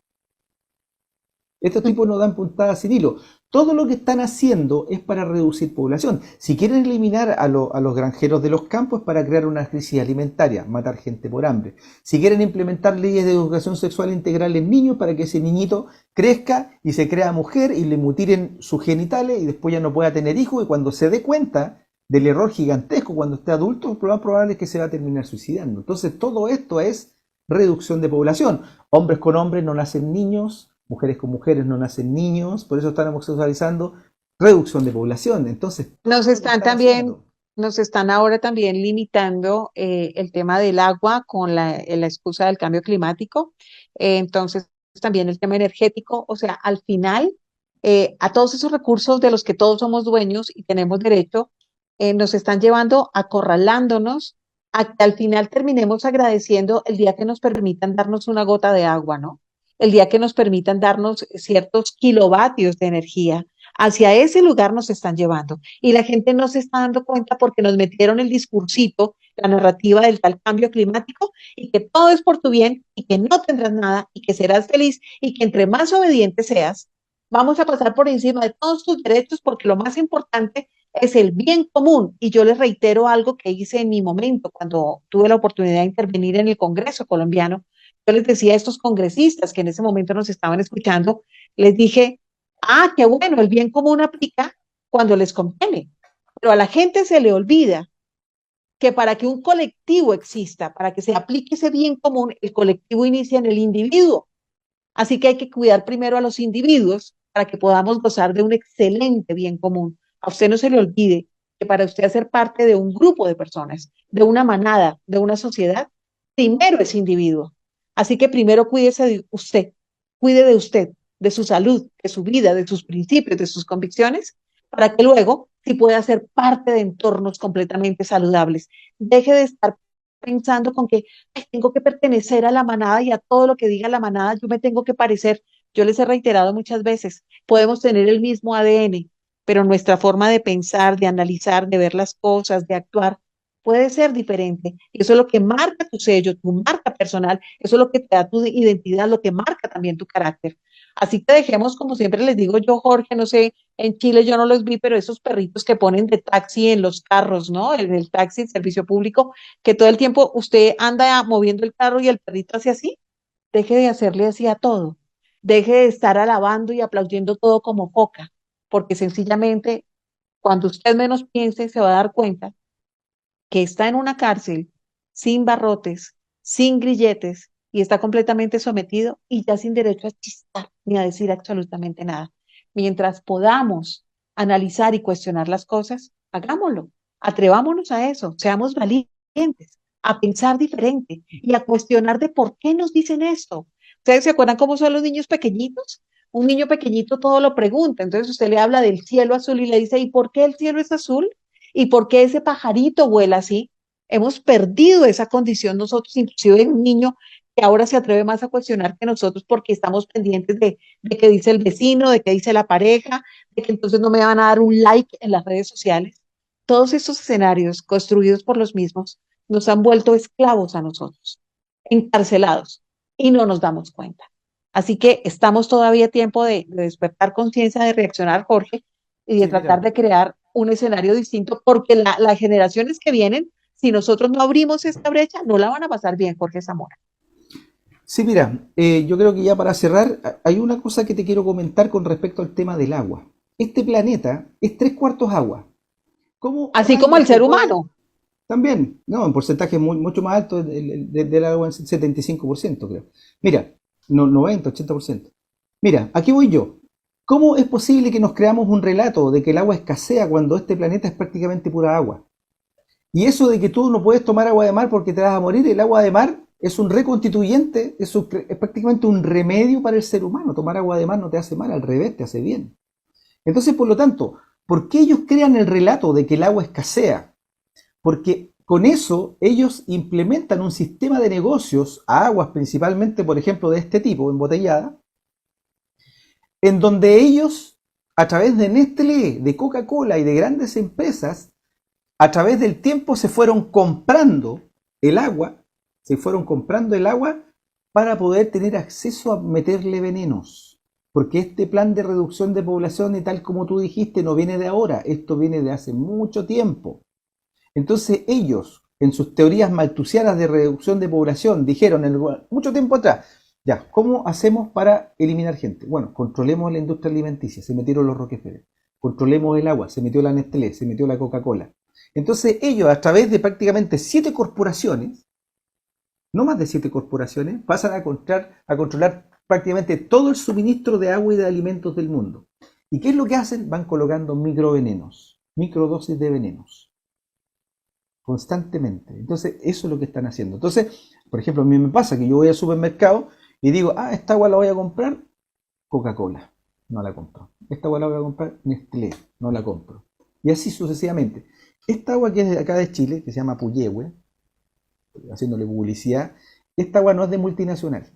Estos tipos no dan puntada sin hilo. Todo lo que están haciendo es para reducir población. Si quieren eliminar a los granjeros de los campos es para crear una crisis alimentaria, matar gente por hambre. Si quieren implementar leyes de educación sexual integral en niños para que ese niñito crezca y se crea mujer y le mutilen sus genitales y después ya no pueda tener hijos y cuando se dé cuenta del error gigantesco cuando esté adulto, lo más probable es que se va a terminar suicidando. Entonces todo esto es reducción de población. Hombres con hombres no nacen niños, mujeres con mujeres no nacen niños, por eso están homosexualizando, reducción de población. Entonces, Nos todo lo que están están también, haciendo. nos están ahora también limitando el tema del agua con la excusa del cambio climático. Entonces, también el tema energético, o sea, al final, a todos esos recursos de los que todos somos dueños y tenemos derecho, nos están llevando, acorralándonos, a que al final terminemos agradeciendo el día que nos permitan darnos una gota de agua, ¿no? El día que nos permitan darnos ciertos kilovatios de energía. Hacia ese lugar nos están llevando. Y la gente no se está dando cuenta porque nos metieron el discursito, la narrativa del tal cambio climático y que todo es por tu bien y que no tendrás nada y que serás feliz y que entre más obediente seas, vamos a pasar por encima de todos tus derechos porque lo más importante es el bien común. Y yo les reitero algo que hice en mi momento cuando tuve la oportunidad de intervenir en el Congreso colombiano. Yo les decía a estos congresistas que en ese momento nos estaban escuchando, les dije, ah, qué bueno, el bien común aplica cuando les conviene, pero a la gente se le olvida que para que un colectivo exista, para que se aplique ese bien común, el colectivo inicia en el individuo. Así que hay que cuidar primero a los individuos para que podamos gozar de un excelente bien común. A usted no se le olvide que para usted hacer parte de un grupo de personas, de una manada, de una sociedad, primero es individuo. Así que primero cuídese de usted, cuide de usted, de su salud, de su vida, de sus principios, de sus convicciones, para que luego sí pueda ser parte de entornos completamente saludables. Deje de estar pensando con que "Ay, tengo que pertenecer a la manada y a todo lo que diga la manada, yo me tengo que parecer". Yo les he reiterado muchas veces, podemos tener el mismo ADN, pero nuestra forma de pensar, de analizar, de ver las cosas, de actuar, puede ser diferente. Y eso es lo que marca tu sello, tu marca personal, eso es lo que te da tu identidad, lo que marca también tu carácter. Así que dejemos, como siempre les digo yo, Jorge, no sé, en Chile yo no los vi, pero esos perritos que ponen de taxi en los carros, ¿no? En el taxi, el servicio público, que todo el tiempo usted anda moviendo el carro y el perrito hace así, deje de hacerle así a todo. Deje de estar alabando y aplaudiendo todo como foca, porque sencillamente cuando usted menos piense se va a dar cuenta que está en una cárcel sin barrotes, sin grilletes y está completamente sometido y ya sin derecho a chistar ni a decir absolutamente nada. Mientras podamos analizar y cuestionar las cosas, hagámoslo, atrevámonos a eso, seamos valientes, a pensar diferente y a cuestionar de por qué nos dicen esto. ¿Ustedes se acuerdan cómo son los niños pequeñitos? Un niño pequeñito todo lo pregunta, entonces usted le habla del cielo azul y le dice, ¿y por qué el cielo es azul? ¿Y por qué ese pajarito vuela así? Hemos perdido esa condición nosotros, inclusive un niño que ahora se atreve más a cuestionar que nosotros porque estamos pendientes de qué dice el vecino, de qué dice la pareja, de que entonces no me van a dar un like en las redes sociales. Todos estos escenarios construidos por los mismos nos han vuelto esclavos a nosotros, encarcelados, y no nos damos cuenta. Así que estamos todavía a tiempo de despertar conciencia, de reaccionar, Jorge, y de Sí, tratar mira. de crear un escenario distinto, porque las generaciones que vienen, si nosotros no abrimos esta brecha, no la van a pasar bien, Jorge Zamora. Sí, mira, yo creo que ya para cerrar, hay una cosa que te quiero comentar con respecto al tema del agua. Este planeta es tres cuartos agua. ¿Cómo Así como rayos el se ser puede? humano. También, no, en porcentaje mucho más alto del agua, en 75%, creo. Mira, no, 90, 80%. Mira, aquí voy yo. ¿Cómo es posible que nos creamos un relato de que el agua escasea cuando este planeta es prácticamente pura agua? Y eso de que tú no puedes tomar agua de mar porque te vas a morir, el agua de mar es un reconstituyente, es prácticamente un remedio para el ser humano. Tomar agua de mar no te hace mal, al revés, te hace bien. Entonces, por lo tanto, ¿por qué ellos crean el relato de que el agua escasea? Porque con eso ellos implementan un sistema de negocios a aguas principalmente, por ejemplo, de este tipo, embotellada, en donde ellos, a través de Nestlé, de Coca-Cola y de grandes empresas, a través del tiempo se fueron comprando el agua, se fueron comprando el agua para poder tener acceso a meterle venenos. Porque este plan de reducción de población, y tal como tú dijiste, no viene de ahora, esto viene de hace mucho tiempo. Entonces ellos, en sus teorías maltusianas de reducción de población, dijeron mucho tiempo atrás, ya, ¿cómo hacemos para eliminar gente? Bueno, controlemos la industria alimenticia, se metieron los Rockefeller. Controlemos el agua, se metió la Nestlé, se metió la Coca-Cola. Entonces ellos, a través de prácticamente 7 corporaciones, no más de 7 corporaciones, pasan a controlar prácticamente todo el suministro de agua y de alimentos del mundo. ¿Y qué es lo que hacen? Van colocando microvenenos, microdosis de venenos constantemente. Entonces, eso es lo que están haciendo. Entonces, por ejemplo, a mí me pasa que yo voy al supermercado y digo, esta agua la voy a comprar, Coca-Cola, no la compro. Esta agua la voy a comprar, Nestlé, no la compro. Y así sucesivamente. Esta agua que es de acá de Chile, que se llama Puyehue, haciéndole publicidad, esta agua no es de multinacional.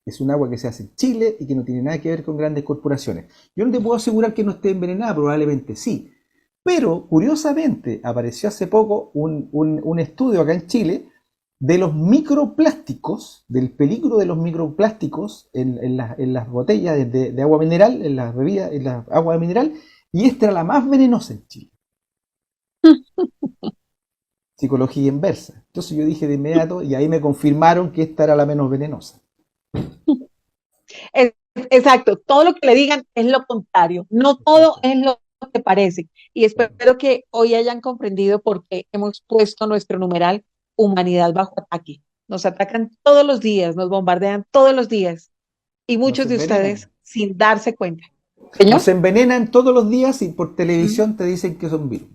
Es un agua que se hace en Chile y que no tiene nada que ver con grandes corporaciones. Yo no te puedo asegurar que no esté envenenada, probablemente sí. Pero, curiosamente, apareció hace poco un estudio acá en Chile de los microplásticos, del peligro de los microplásticos en las botellas de agua mineral, en las bebidas, en las aguas mineral, y esta era la más venenosa en Chile. Psicología inversa. Entonces yo dije de inmediato, y ahí me confirmaron que esta era la menos venenosa. Es- Exacto, todo lo que le digan es lo contrario, no todo Exacto. es lo que parece. Y Claro. espero que hoy hayan comprendido por qué hemos puesto nuestro numeral humanidad bajo ataque. Nos atacan todos los días, nos bombardean todos los días y Nos muchos de ustedes envenenan. sin darse cuenta. Señor, Nos envenenan todos los días y por mm, televisión te dicen que son virus.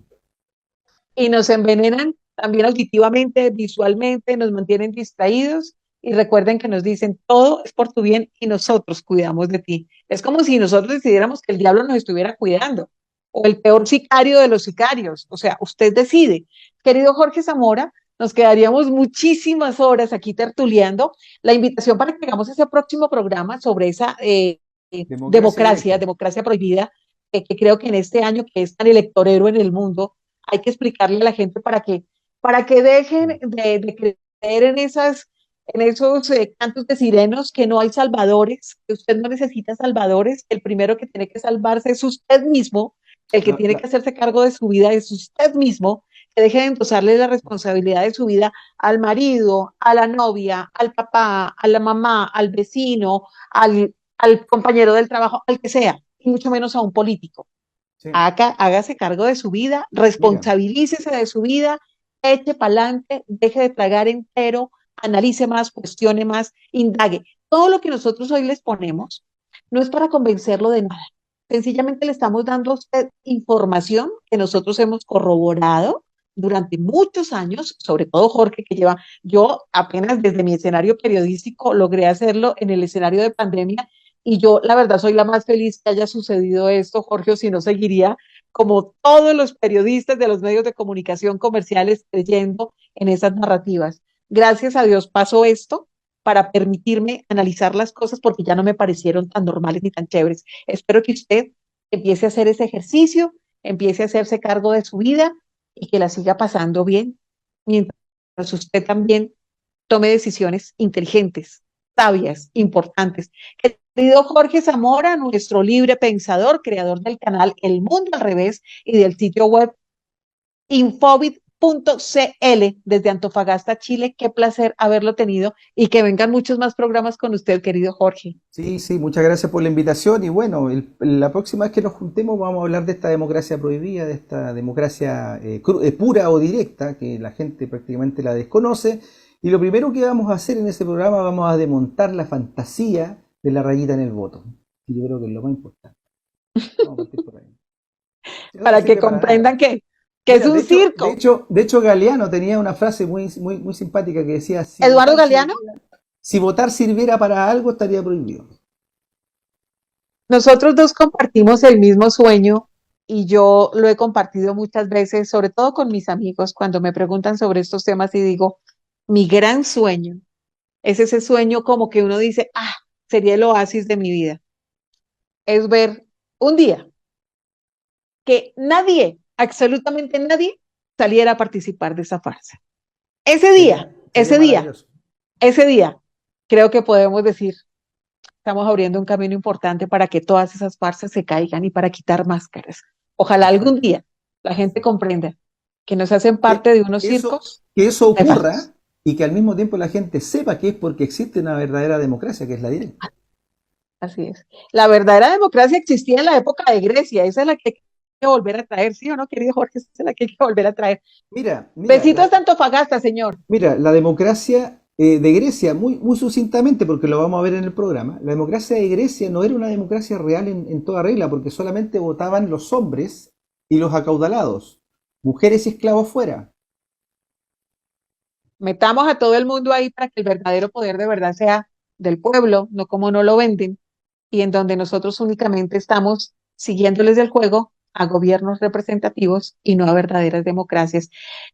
y nos envenenan también auditivamente, visualmente, nos mantienen distraídos y recuerden que nos dicen todo es por tu bien y nosotros cuidamos de ti. Es como si nosotros decidiéramos que el diablo nos estuviera cuidando o el peor sicario de los sicarios. O sea, usted decide. Querido Jorge Zamora, Nos quedaríamos muchísimas horas aquí tertuleando. La invitación para que hagamos ese próximo programa sobre esa Democracia directa. democracia prohibida, que creo que en este año que es tan electorero en el mundo, hay que explicarle a la gente para que dejen de creer en esos cantos de sirenos, que no hay salvadores, que usted no necesita salvadores, el primero que tiene que salvarse es usted mismo, el que La- tiene que la- hacerse cargo de su vida es usted mismo, que deje de endosarle la responsabilidad de su vida al marido, a la novia, al papá, a la mamá, al vecino, al compañero del trabajo, al que sea, y mucho menos a un político. sí, Hágase cargo de su vida, mira, responsabilícese de su vida, eche para adelante, deje de tragar entero, analice más, cuestione más, indague. Todo lo que nosotros hoy les ponemos no es para convencerlo de nada. Sencillamente le estamos dando a usted información que nosotros hemos corroborado durante muchos años, sobre todo Jorge, que lleva, yo apenas desde mi escenario periodístico logré hacerlo en el escenario de pandemia, y yo, la verdad, soy la más feliz que haya sucedido esto, Jorge, o si no seguiría como todos los periodistas de los medios de comunicación comerciales creyendo en esas narrativas. Gracias a Dios pasó esto para permitirme analizar las cosas porque ya no me parecieron tan normales ni tan chéveres. Espero que usted empiece a hacer ese ejercicio, empiece a hacerse cargo de su vida y que la siga pasando bien, mientras usted también tome decisiones inteligentes, sabias, importantes. Querido Jorge Zamora, nuestro libre pensador, creador del canal El Mundo al Revés y del sitio web infobit.cl desde Antofagasta, Chile. Qué placer haberlo tenido y que vengan muchos más programas con usted, querido Jorge. sí, sí, muchas gracias por la invitación y bueno, la próxima vez que nos juntemos vamos a hablar de esta democracia prohibida, de esta democracia pura o directa, que la gente prácticamente la desconoce. Y lo primero que vamos a hacer en ese programa, vamos a desmontar la fantasía de la rayita en el voto, que yo creo que es lo más importante. Vamos a partir por ahí. Si no te Para que sirve para comprendan nada. que es Mira, un circo. de hecho, Galeano tenía una frase muy simpática que decía, Eduardo Galeano, si votar sirviera para algo, estaría prohibido. nosotros dos compartimos el mismo sueño y yo lo he compartido muchas veces, sobre todo con mis amigos, cuando me preguntan sobre estos temas y digo, mi gran sueño es ese sueño como que uno dice, ah, sería el oasis de mi vida, es ver un día que nadie, absolutamente nadie, saliera a participar de esa farsa. Ese Sería, día, sería ese día, maravilloso. ese día, creo que podemos decir, estamos abriendo un camino importante para que todas esas farsas se caigan y para quitar máscaras. Ojalá algún Exacto, día la gente exacto. comprenda que nos hacen Que, parte de unos que eso, circos que eso nefastos. ocurra y que al mismo tiempo la gente sepa que es porque existe una verdadera democracia, que es la directa. Así es. La verdadera democracia existía en la época de Grecia, esa es la que hay que volver a traer, ¿sí o no, querido Jorge? Esa es la que hay que volver a traer. Mira, mira, Besitos de Antofagasta, señor. mira, la democracia de Grecia, muy sucintamente, porque lo vamos a ver en el programa, la democracia de Grecia no era una democracia real en toda regla, porque solamente votaban los hombres y los acaudalados, mujeres y esclavos fuera. Metamos a todo el mundo ahí para que el verdadero poder de verdad sea del pueblo, no como no lo venden, y en donde nosotros únicamente estamos siguiéndoles del juego a gobiernos representativos y no a verdaderas democracias.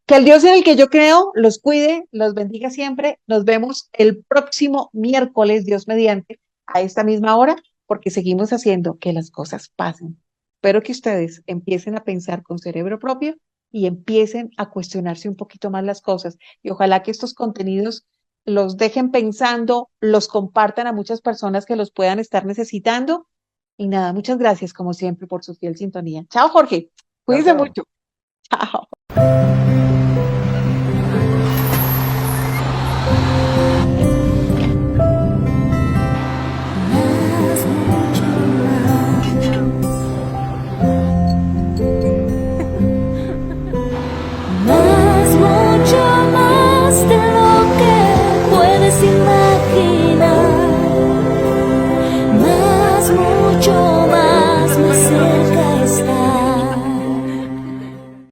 Que el Dios en el que yo creo los cuide, los bendiga siempre. Nos vemos el próximo miércoles, Dios mediante, a esta misma hora, porque seguimos haciendo que las cosas pasen. Espero que ustedes empiecen a pensar con cerebro propio y empiecen a cuestionarse un poquito más las cosas. Y ojalá que estos contenidos los dejen pensando, los compartan a muchas personas que los puedan estar necesitando. Y nada, muchas gracias como siempre por su fiel sintonía. Chao, Jorge. Chao, Cuídense chao. mucho. Chao.